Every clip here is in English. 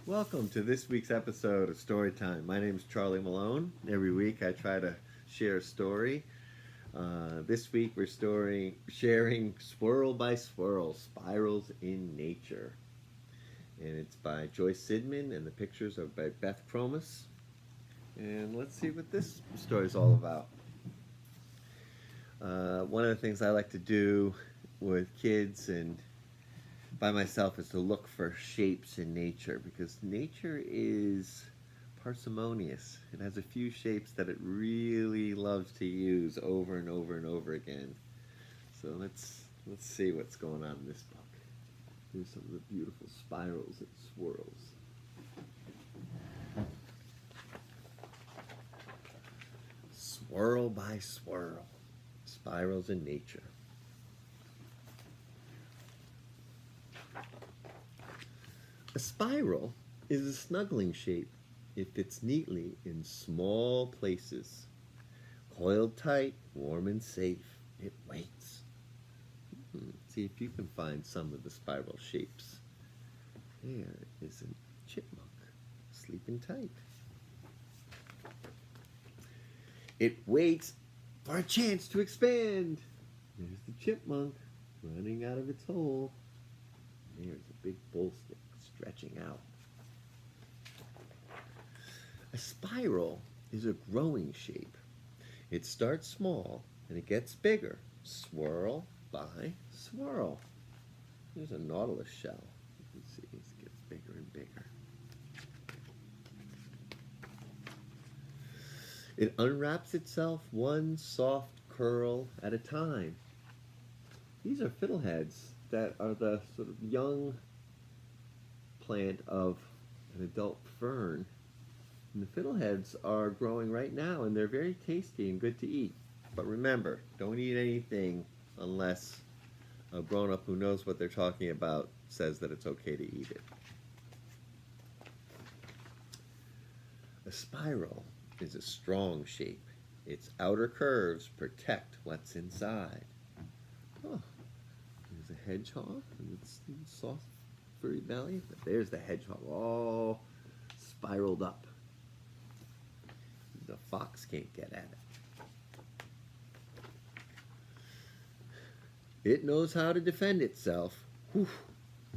Welcome to this week's episode of Storytime. My name is Charlie Malone. Every week I try to share a story. This week we're sharing Swirl by Swirl, Spirals in Nature. And it's by Joyce Sidman and the pictures are by Beth Krommes. And let's see what this story is all about. One of the things I like to do with kids and by myself is to look for shapes in nature, because nature is parsimonious. It has a few shapes that it really loves to use over and over and over again. So let's see what's going on in this book. Here's some of the beautiful spirals and swirls. Swirl by swirl, spirals in nature. A spiral is a snuggling shape. It fits neatly in small places. Coiled tight, warm and safe, it waits. See if you can find some of the spiral shapes. There is a chipmunk, sleeping tight. It waits for a chance to expand. There's the chipmunk running out of its hole. There's a big bull stick stretching out. A spiral is a growing shape. It starts small and it gets bigger. Swirl by swirl. There's a nautilus shell. You can see it gets bigger and bigger. It unwraps itself one soft curl at a time. These are fiddleheads that are the sort of young plant of an adult fern. And the fiddleheads are growing right now, and they're very tasty and good to eat. But remember, don't eat anything unless a grown-up who knows what they're talking about says that it's okay to eat it. A spiral is a strong shape. Its outer curves protect what's inside. Oh, there's a hedgehog and its soft furry belly. But there's the hedgehog all spiraled up. The fox can't get at it. It knows how to defend itself. Whew.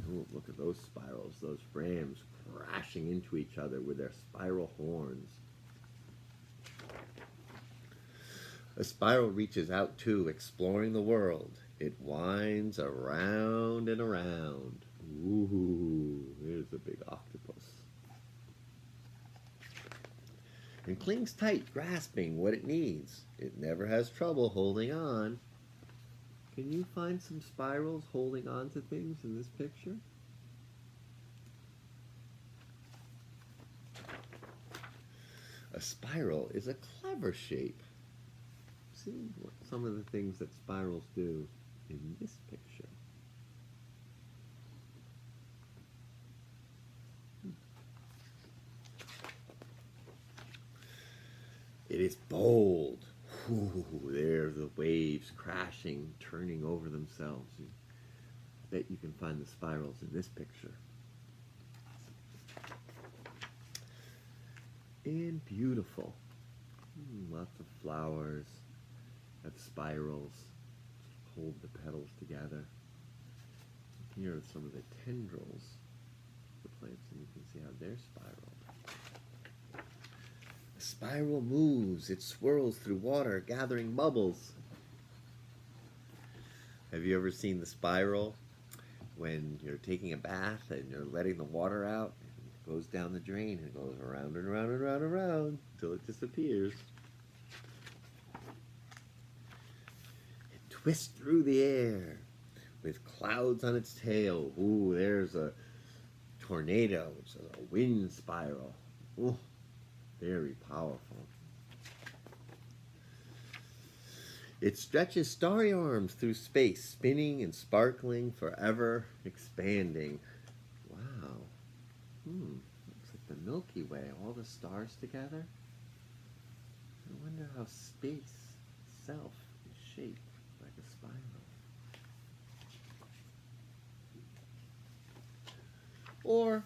Oh, look at those spirals, those rams crashing into each other with their spiral horns. A spiral reaches out too, exploring the world. It winds around and around. Ooh, here's a big octopus. And clings tight, grasping what it needs. It never has trouble holding on. Can you find some spirals holding on to things in this picture? A spiral is a clever shape. See what some of the things that spirals do in this picture. It is bold. Ooh, there are the waves crashing, turning over themselves. I bet you can find the spirals in this picture. And beautiful. Lots of flowers have spirals. Hold the petals together. Here are some of the tendrils of the plants, and you can see how they're spiraled. The spiral moves. It swirls through water, gathering bubbles. Have you ever seen the spiral when you're taking a bath and you're letting the water out? It goes down the drain and goes around and around and around and around until it disappears. It twists through the air with clouds on its tail. Ooh, there's a tornado, which is a wind spiral. Ooh. Very powerful. It stretches starry arms through space, spinning and sparkling, forever expanding. Wow. Looks like the Milky Way, all the stars together. I wonder how space itself is shaped like a spiral. Or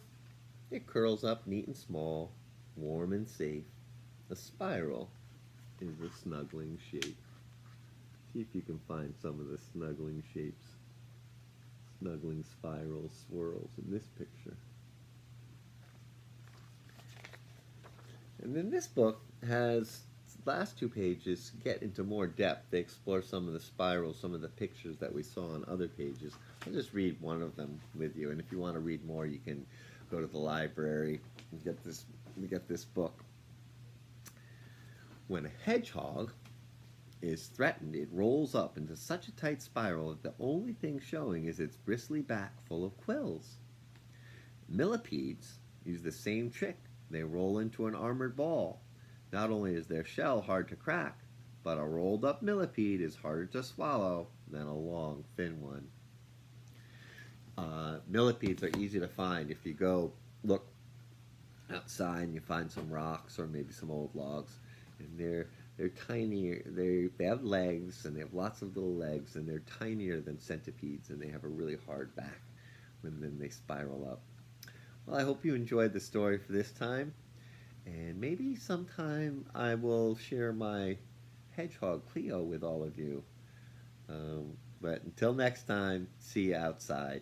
It curls up neat and small, warm and safe. A spiral is a snuggling shape. See if you can find some of the snuggling shapes, snuggling spirals, swirls in this picture. And then this book has last two pages get into more depth. They explore some of the spirals, some of the pictures that we saw on other pages. I'll just read one of them with you, and if you want to read more, you can go to the library and get this book. When a hedgehog is threatened, it rolls up into such a tight spiral that the only thing showing is its bristly back full of quills. Millipedes use the same trick. They roll into an armored ball. Not only is their shell hard to crack, but a rolled up millipede is harder to swallow than a long, thin one. Millipedes are easy to find. If you go look outside and you find some rocks or maybe some old logs, and they're tinier. They have legs, and they have lots of little legs, and they're tinier than centipedes, and they have a really hard back when they spiral up. Well, I hope you enjoyed the story for this time, and maybe sometime I will share my hedgehog Cleo with all of you. But until next time, see you outside.